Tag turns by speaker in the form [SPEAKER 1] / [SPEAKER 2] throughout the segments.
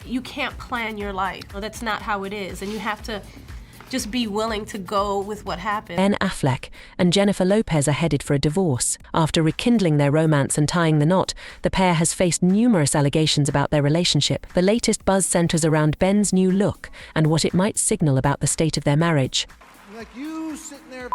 [SPEAKER 1] You can't plan your life. That's not how it is, and you have to just be willing to go with what happened.
[SPEAKER 2] Ben Affleck and Jennifer Lopez are headed for a divorce. After rekindling their romance and tying the knot, the pair has faced numerous allegations about their relationship. The latest buzz centers around Ben's new look and what it might signal about the state of their marriage.
[SPEAKER 3] Like you sitting there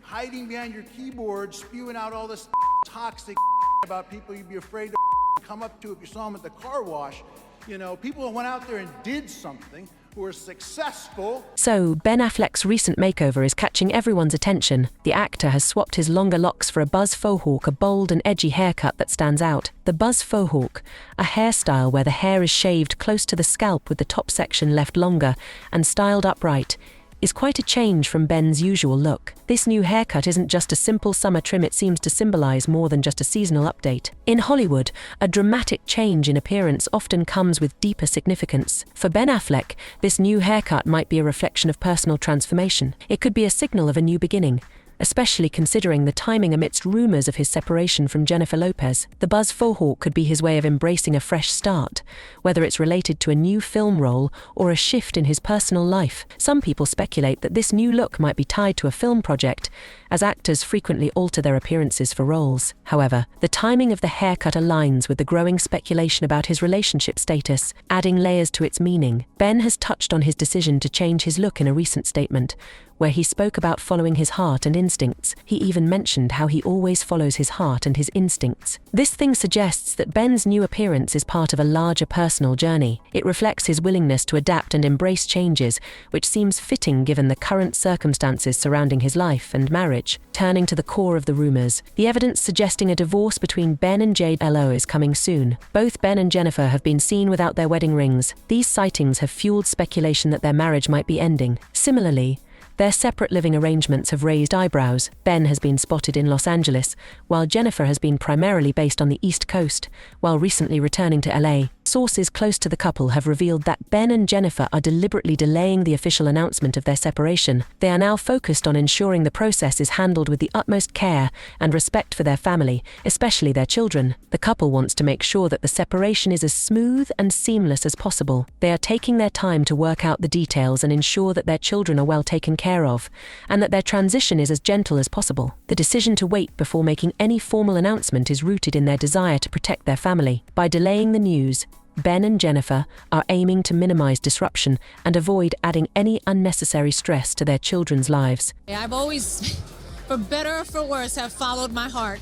[SPEAKER 3] hiding behind your keyboard, spewing out all this toxic about people you'd be afraid to come up to if you saw them at the car wash. You know, people who went out there and did something, who are successful.
[SPEAKER 2] So, Ben Affleck's recent makeover is catching everyone's attention. The actor has swapped his longer locks for a buzz faux hawk, a bold and edgy haircut that stands out. The buzz faux hawk, a hairstyle where the hair is shaved close to the scalp with the top section left longer and styled upright, is quite a change from Ben's usual look. This new haircut isn't just a simple summer trim, it seems to symbolize more than just a seasonal update. In Hollywood, a dramatic change in appearance often comes with deeper significance. For Ben Affleck, this new haircut might be a reflection of personal transformation. It could be a signal of a new beginning, especially considering the timing amidst rumors of his separation from Jennifer Lopez. The buzz faux hawk could be his way of embracing a fresh start, whether it's related to a new film role or a shift in his personal life. Some people speculate that this new look might be tied to a film project, as actors frequently alter their appearances for roles. However, the timing of the haircut aligns with the growing speculation about his relationship status, adding layers to its meaning. Ben has touched on his decision to change his look in a recent statement, where he spoke about following his heart and instincts. He even mentioned how he always follows his heart and his instincts. This thing suggests that Ben's new appearance is part of a larger personal journey. It reflects his willingness to adapt and embrace changes, which seems fitting given the current circumstances surrounding his life and marriage. Turning to the core of the rumors, the evidence suggesting a divorce between Ben and J.Lo is coming soon. Both Ben and Jennifer have been seen without their wedding rings. These sightings have fueled speculation that their marriage might be ending. Similarly, their separate living arrangements have raised eyebrows. Ben has been spotted in Los Angeles, while Jennifer has been primarily based on the East Coast, while recently returning to LA. Sources close to the couple have revealed that Ben and Jennifer are deliberately delaying the official announcement of their separation. They are now focused on ensuring the process is handled with the utmost care and respect for their family, especially their children. The couple wants to make sure that the separation is as smooth and seamless as possible. They are taking their time to work out the details and ensure that their children are well taken care of, and that their transition is as gentle as possible. The decision to wait before making any formal announcement is rooted in their desire to protect their family. By delaying the news, Ben and Jennifer are aiming to minimize disruption and avoid adding any unnecessary stress to their children's lives.
[SPEAKER 4] I've always, for better or for worse, have followed my heart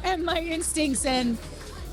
[SPEAKER 4] and my instincts, and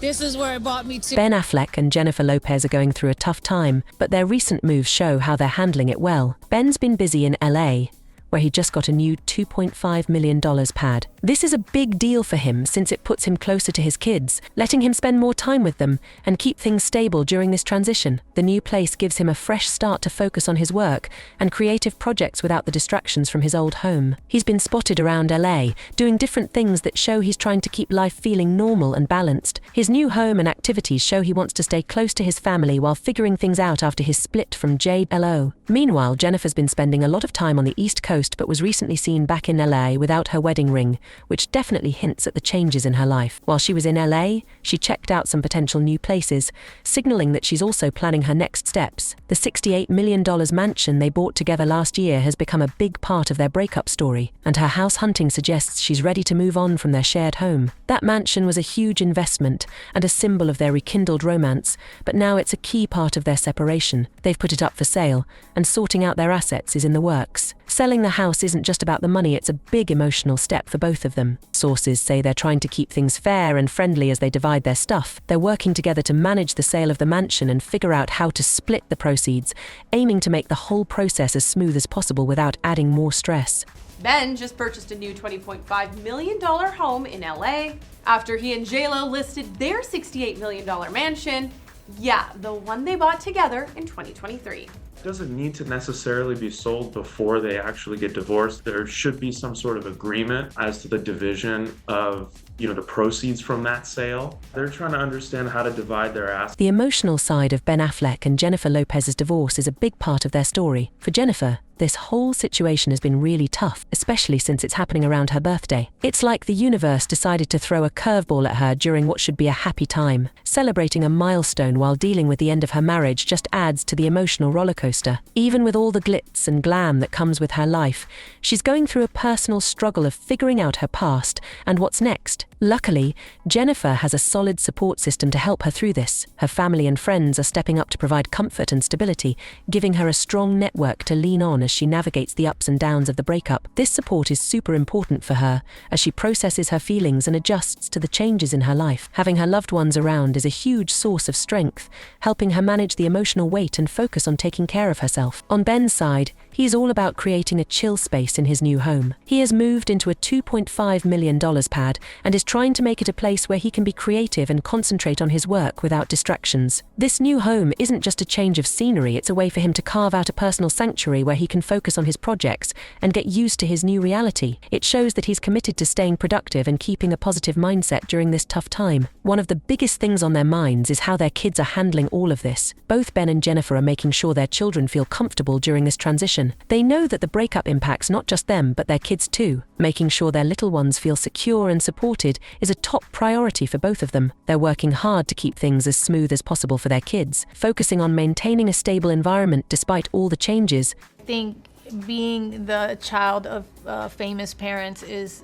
[SPEAKER 4] this is where it brought me to.
[SPEAKER 2] Ben Affleck and Jennifer Lopez are going through a tough time, but their recent moves show how they're handling it well. Ben's been busy in LA, where he just got a new $2.5 million pad. This is a big deal for him since it puts him closer to his kids, letting him spend more time with them and keep things stable during this transition. The new place gives him a fresh start to focus on his work and creative projects without the distractions from his old home. He's been spotted around LA, doing different things that show he's trying to keep life feeling normal and balanced. His new home and activities show he wants to stay close to his family while figuring things out after his split from J.Lo. Meanwhile, Jennifer's been spending a lot of time on the East Coast but was recently seen back in LA without her wedding ring, which definitely hints at the changes in her life. While she was in LA, she checked out some potential new places, signaling that she's also planning her next steps. The $68 million mansion they bought together last year has become a big part of their breakup story, and her house hunting suggests she's ready to move on from their shared home. That mansion was a huge investment and a symbol of their rekindled romance, but now it's a key part of their separation. They've put it up for sale, and sorting out their assets is in the works. Selling the house isn't just about the money, it's a big emotional step for both of them. Sources say they're trying to keep things fair and friendly as they divide their stuff. They're working together to manage the sale of the mansion and figure out how to split the proceeds, aiming to make the whole process as smooth as possible without adding more stress.
[SPEAKER 1] Ben just purchased a new $20.5 million home in LA after he and J.Lo listed their $68 million mansion. Yeah, the one they bought together in 2023.
[SPEAKER 5] Doesn't need to necessarily be sold before they actually get divorced. There should be some sort of agreement as to the division of, the proceeds from that sale. They're trying to understand how to divide their assets.
[SPEAKER 2] The emotional side of Ben Affleck and Jennifer Lopez's divorce is a big part of their story. For Jennifer, This whole situation has been really tough, especially since it's happening around her birthday. It's like the universe decided to throw a curveball at her during what should be a happy time. Celebrating a milestone while dealing with the end of her marriage just adds to the emotional rollercoaster. Even with all the glitz and glam that comes with her life, she's going through a personal struggle of figuring out her past and what's next. Luckily, Jennifer has a solid support system to help her through this. Her family and friends are stepping up to provide comfort and stability, giving her a strong network to lean on as she navigates the ups and downs of the breakup. This support is super important for her as she processes her feelings and adjusts to the changes in her life. Having her loved ones around is a huge source of strength, helping her manage the emotional weight and focus on taking care of herself. On Ben's side, he's all about creating a chill space in his new home. He has moved into a $2.5 million pad and is trying to make it a place where he can be creative and concentrate on his work without distractions. This new home isn't just a change of scenery, it's a way for him to carve out a personal sanctuary where he can focus on his projects and get used to his new reality. It shows that he's committed to staying productive and keeping a positive mindset during this tough time. One of the biggest things on their minds is how their kids are handling all of this. Both Ben and Jennifer are making sure their children feel comfortable during this transition. They know that the breakup impacts not just them but their kids too. Making sure their little ones feel secure and supported is a top priority for both of them. They're working hard to keep things as smooth as possible for their kids, focusing on maintaining a stable environment despite all the changes.
[SPEAKER 6] I think being the child of famous parents is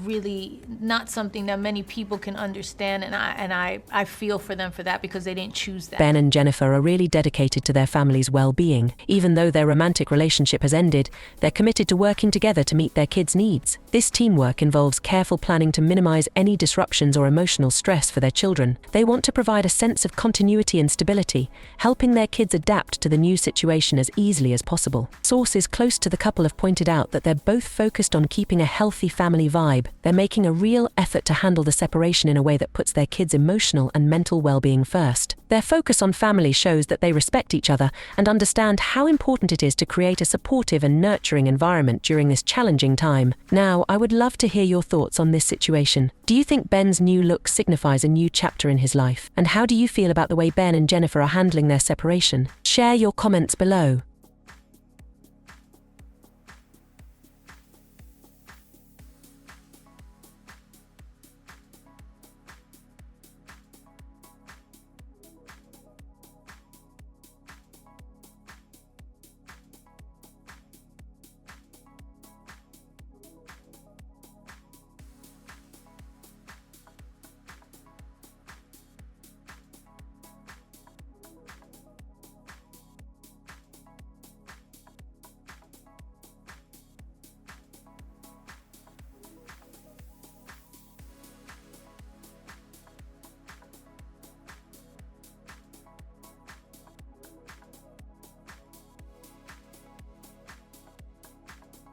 [SPEAKER 6] really not something that many people can understand, and I feel for them for that because they didn't choose that.
[SPEAKER 2] Ben and Jennifer are really dedicated to their family's well-being. Even though their romantic relationship has ended, they're committed to working together to meet their kids' needs. This teamwork involves careful planning to minimize any disruptions or emotional stress for their children. They want to provide a sense of continuity and stability, helping their kids adapt to the new situation as easily as possible. Sources close to the couple have pointed out that they're both focused on keeping a healthy family vibe. They're making a real effort to handle the separation in a way that puts their kids' emotional and mental well-being first. Their focus on family shows that they respect each other and understand how important it is to create a supportive and nurturing environment during this challenging time. Now, I would love to hear your thoughts on this situation. Do you think Ben's new look signifies a new chapter in his life? And how do you feel about the way Ben and Jennifer are handling their separation? Share your comments below.